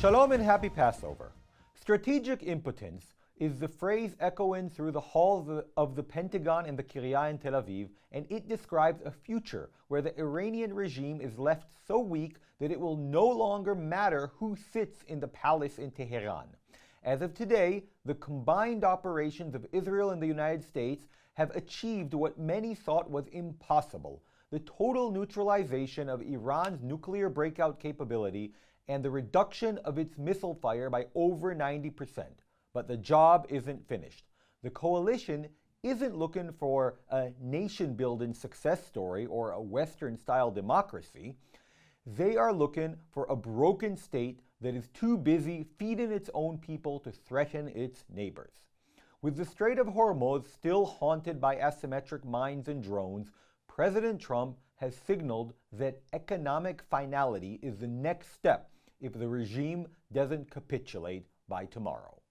Shalom and happy Passover. Strategic impotence is the phrase echoing through the halls of the Pentagon and the Kiryat in Tel Aviv, and it describes a future where the Iranian regime is left so weak that it will no longer matter who sits in the palace in Tehran. As of today, the combined operations of Israel and the United States have achieved what many thought was impossible: the total neutralization of Iran's nuclear breakout capability and the reduction of its missile fire by over 90%. But the job isn't finished. The coalition isn't looking for a nation-building success story or a Western-style democracy. They are looking for a broken state that is too busy feeding its own people to threaten its neighbors. With the Strait of Hormuz still haunted by asymmetric mines and drones, President Trump has signaled that economic finality is the next step if the regime doesn't capitulate by tomorrow.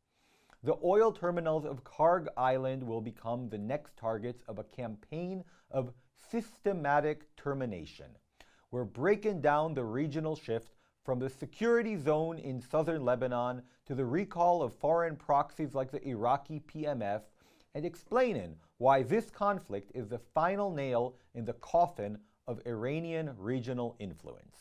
The oil terminals of Karg Island will become the next targets of a campaign of systematic termination. We're breaking down the regional shift from the security zone in southern Lebanon to the recall of foreign proxies like the Iraqi PMF, and explaining why this conflict is the final nail in the coffin of Iranian regional influence.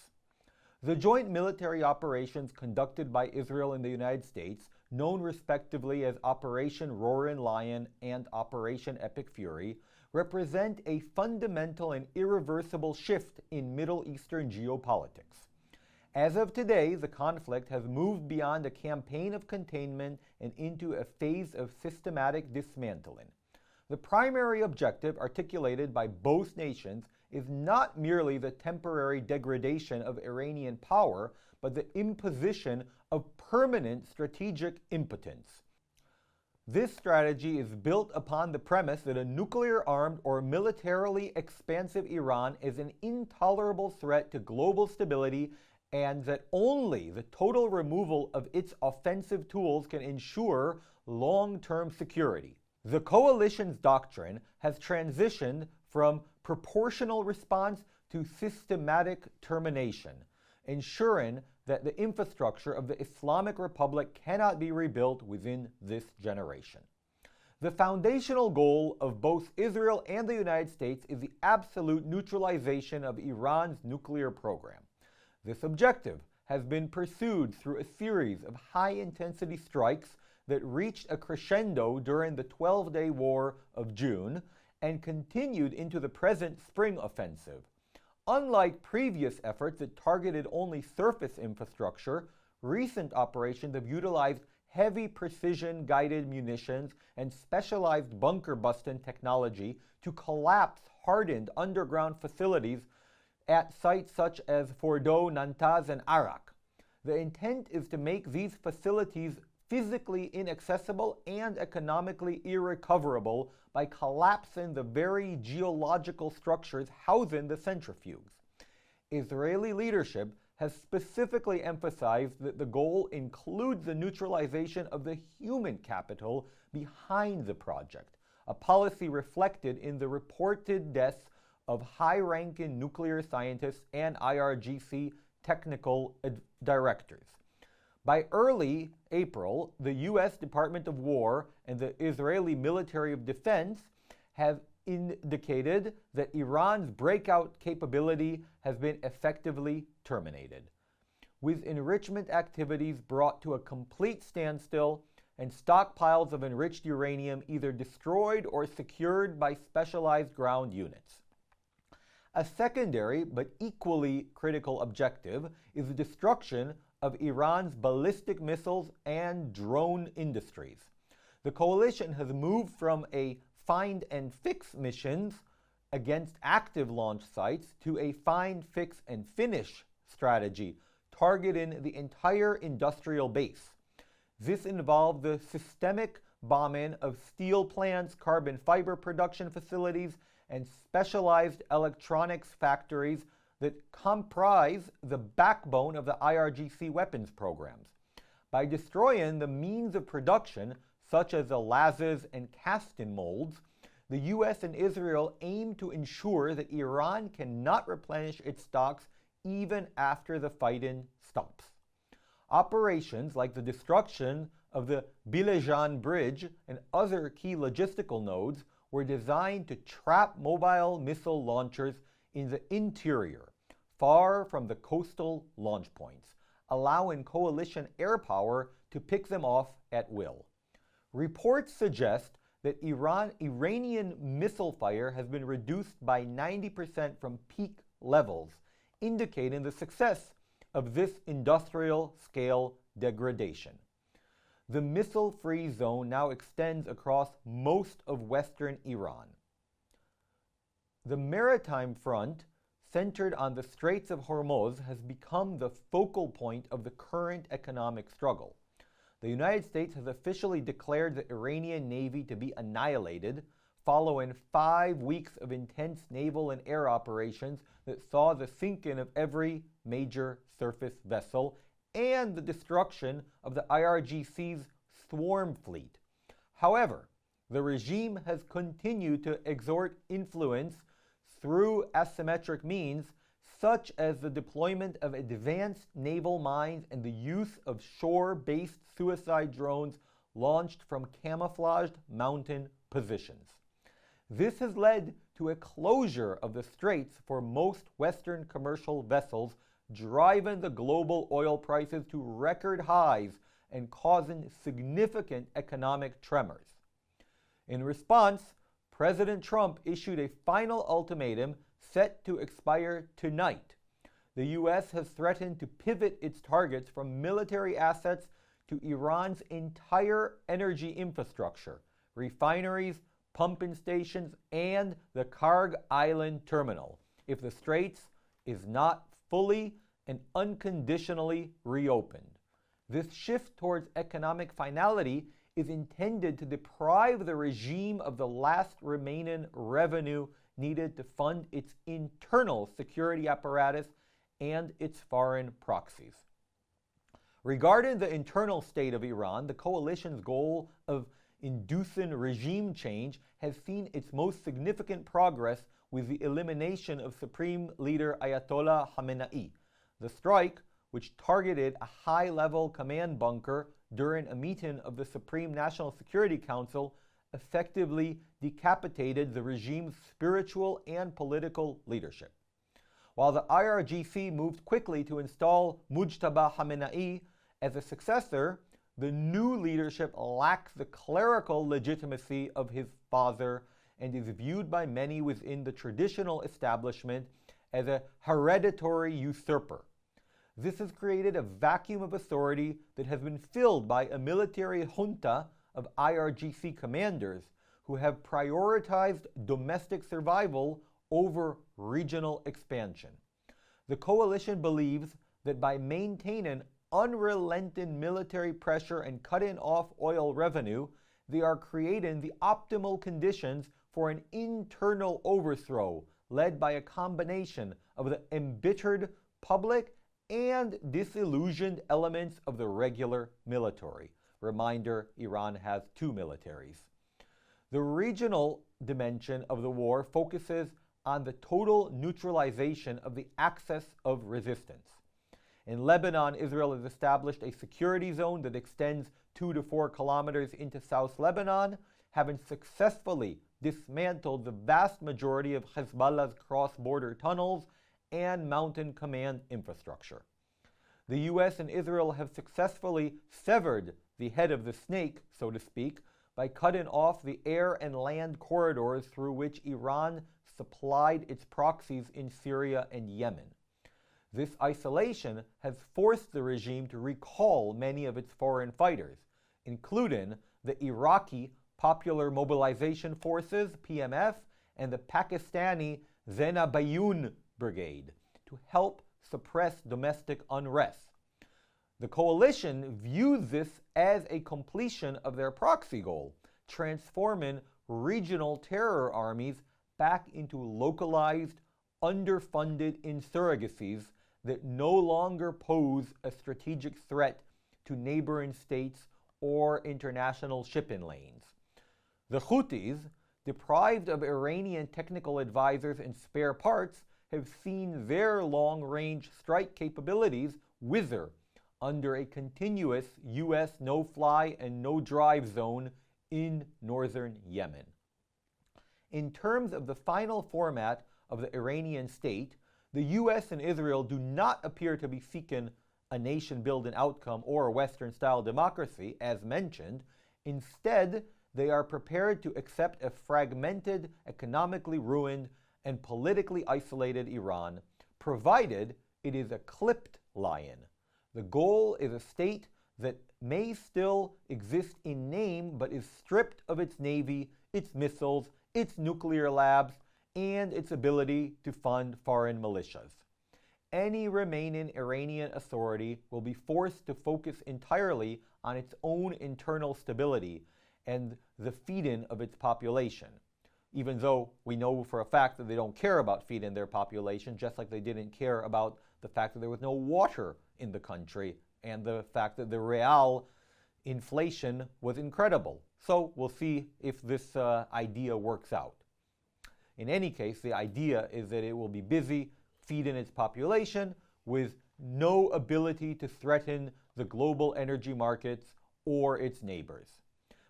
The joint military operations conducted by Israel and the United States, known respectively as Operation Roaring Lion and Operation Epic Fury, represent a fundamental and irreversible shift in Middle Eastern geopolitics. As of today, the conflict has moved beyond a campaign of containment and into a phase of systematic dismantling. The primary objective articulated by both nations is not merely the temporary degradation of Iranian power, but the imposition of permanent strategic impotence. This strategy is built upon the premise that a nuclear-armed or militarily expansive Iran is an intolerable threat to global stability, and that only the total removal of its offensive tools can ensure long-term security. The coalition's doctrine has transitioned from proportional response to systematic termination, ensuring that the infrastructure of the Islamic Republic cannot be rebuilt within this generation. The foundational goal of both Israel and the United States is the absolute neutralization of Iran's nuclear program. This objective has been pursued through a series of high-intensity strikes that reached a crescendo during the 12-day war of June and continued into the present spring offensive. Unlike previous efforts that targeted only surface infrastructure, recent operations have utilized heavy precision-guided munitions and specialized bunker-busting technology to collapse hardened underground facilities at sites such as Fordo, Nantaz, and Arak. The intent is to make these facilities physically inaccessible and economically irrecoverable by collapsing the very geological structures housing the centrifuges. Israeli leadership has specifically emphasized that the goal includes the neutralization of the human capital behind the project, a policy reflected in the reported deaths of high-ranking nuclear scientists and IRGC technical directors. By early April, the U.S. Department of War and the Israeli Military of Defense have indicated that Iran's breakout capability has been effectively terminated, with enrichment activities brought to a complete standstill and stockpiles of enriched uranium either destroyed or secured by specialized ground units. A secondary but equally critical objective is the destruction of Iran's ballistic missiles and drone industries. The coalition has moved from a find and fix missions against active launch sites to a find, fix, and finish strategy targeting the entire industrial base. This involved the systemic bombing of steel plants, carbon fiber production facilities, and specialized electronics factories that comprise the backbone of the IRGC weapons programs. By destroying the means of production, such as the lasers and casting molds, the U.S. and Israel aim to ensure that Iran cannot replenish its stocks even after the fighting stops. Operations like the destruction of the Bilejan Bridge and other key logistical nodes were designed to trap mobile missile launchers in the interior, far from the coastal launch points, allowing coalition air power to pick them off at will. Reports suggest that Iranian missile fire has been reduced by 90% from peak levels, indicating the success of this industrial-scale degradation. The missile-free zone now extends across most of western Iran. The Maritime front, centered on the Straits of Hormuz, has become the focal point of the current economic struggle. The United States has officially declared the Iranian Navy to be annihilated, following 5 weeks of intense naval and air operations that saw the sinking of every major surface vessel and the destruction of the IRGC's swarm fleet. However, the regime has continued to exert influence through asymmetric means, such as the deployment of advanced naval mines and the use of shore-based suicide drones launched from camouflaged mountain positions. This has led to a closure of the straits for most Western commercial vessels, driving the global oil prices to record highs and causing significant economic tremors. In response, President Trump issued a final ultimatum set to expire tonight. The U.S. has threatened to pivot its targets from military assets to Iran's entire energy infrastructure, refineries, pumping stations, and the Karg Island terminal, if the straits is not fully and unconditionally reopened. This shift towards economic finality is intended to deprive the regime of the last remaining revenue needed to fund its internal security apparatus and its foreign proxies. Regarding the internal state of Iran, the coalition's goal of inducing regime change has seen its most significant progress with the elimination of Supreme Leader Ayatollah Khamenei. The strike, which targeted a high-level command bunker during a meeting of the Supreme National Security Council, effectively decapitated the regime's spiritual and political leadership. While the IRGC moved quickly to install Mujtaba Khamenei as a successor, the new leadership lacks the clerical legitimacy of his father and is viewed by many within the traditional establishment as a hereditary usurper. This has created a vacuum of authority that has been filled by a military junta of IRGC commanders who have prioritized domestic survival over regional expansion. The coalition believes that by maintaining unrelenting military pressure and cutting off oil revenue, they are creating the optimal conditions for an internal overthrow led by a combination of the embittered public and disillusioned elements of the regular military. Reminder, Iran has 2 militaries. The regional dimension of the war focuses on the total neutralization of the axis of resistance. In Lebanon, Israel has established a security zone that extends 2 to 4 kilometers into South Lebanon, having successfully dismantled the vast majority of Hezbollah's cross-border tunnels and mountain command infrastructure. The U.S. and Israel have successfully severed the head of the snake, so to speak, by cutting off the air and land corridors through which Iran supplied its proxies in Syria and Yemen. This isolation has forced the regime to recall many of its foreign fighters, including the Iraqi Popular Mobilization Forces, PMF, and the Pakistani Zena Bayun Brigade, to help suppress domestic unrest. The coalition views this as a completion of their proxy goal, transforming regional terror armies back into localized, underfunded insurgencies that no longer pose a strategic threat to neighboring states or international shipping lanes. The Houthis, deprived of Iranian technical advisors and spare parts, have seen their long-range strike capabilities wither under a continuous U.S. no-fly and no-drive zone in northern Yemen. In terms of the final format of the Iranian state, the U.S. and Israel do not appear to be seeking a nation-building outcome or a Western-style democracy, as mentioned. Instead, they are prepared to accept a fragmented, economically ruined, and politically isolated Iran, provided it is a clipped lion. The goal is a state that may still exist in name, but is stripped of its navy, its missiles, its nuclear labs, and its ability to fund foreign militias. Any remaining Iranian authority will be forced to focus entirely on its own internal stability and the feeding of its population, even though we know for a fact that they don't care about feeding their population, just like they didn't care about the fact that there was no water in the country and the fact that the real inflation was incredible. So we'll see if this idea works out. In any case, the idea is that it will be busy feeding its population with no ability to threaten the global energy markets or its neighbors.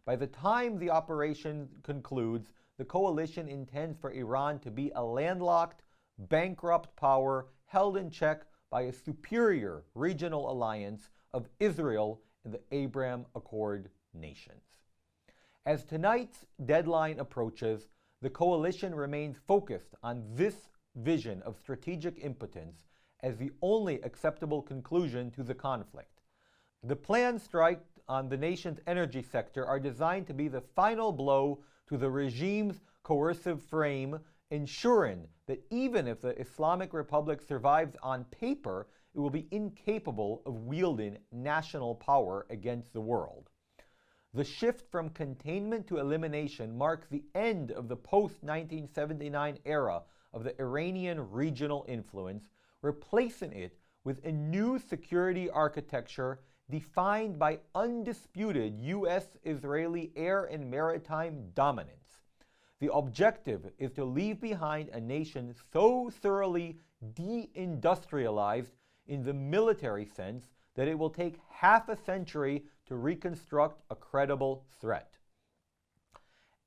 By the time the operation concludes, the coalition intends for Iran to be a landlocked, bankrupt power held in check by a superior regional alliance of Israel and the Abraham Accord nations. As tonight's deadline approaches, the coalition remains focused on this vision of strategic impotence as the only acceptable conclusion to the conflict. The planned strike on the nation's energy sector are designed to be the final blow to the regime's coercive frame, ensuring that even if the Islamic Republic survives on paper, it will be incapable of wielding national power against the world. The shift from containment to elimination marks the end of the post-1979 era of the Iranian regional influence, replacing it with a new security architecture defined by undisputed U.S.-Israeli air and maritime dominance. The objective is to leave behind a nation so thoroughly de-industrialized in the military sense that it will take half a century to reconstruct a credible threat.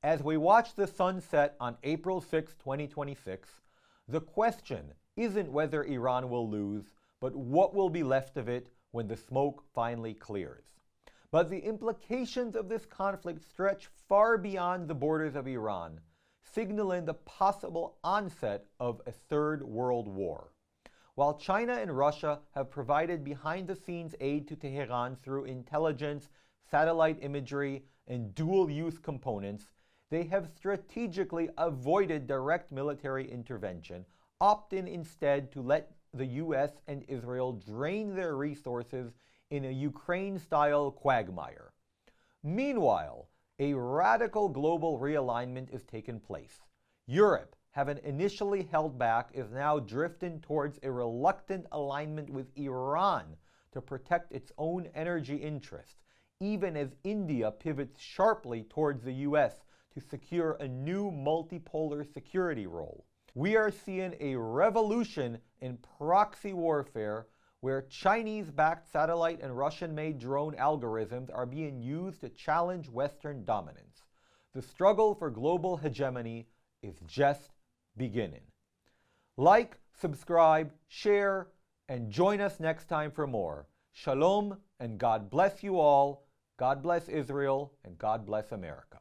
As we watch the sun set on April 6, 2026, the question isn't whether Iran will lose, but what will be left of it when the smoke finally clears. But the implications of this conflict stretch far beyond the borders of Iran, signaling the possible onset of a third world war. While China and Russia have provided behind-the-scenes aid to Tehran through intelligence, satellite imagery, and dual-use components, they have strategically avoided direct military intervention, opting instead to let the U.S. and Israel drain their resources in a Ukraine-style quagmire. Meanwhile, a radical global realignment is taking place. Europe, having initially held back, is now drifting towards a reluctant alignment with Iran to protect its own energy interests, even as India pivots sharply towards the U.S. to secure a new multipolar security role. We are seeing a revolution in proxy warfare where Chinese-backed satellite and Russian-made drone algorithms are being used to challenge Western dominance. The struggle for global hegemony is just beginning. Like, subscribe, share, and join us next time for more. Shalom, and God bless you all. God bless Israel, and God bless America.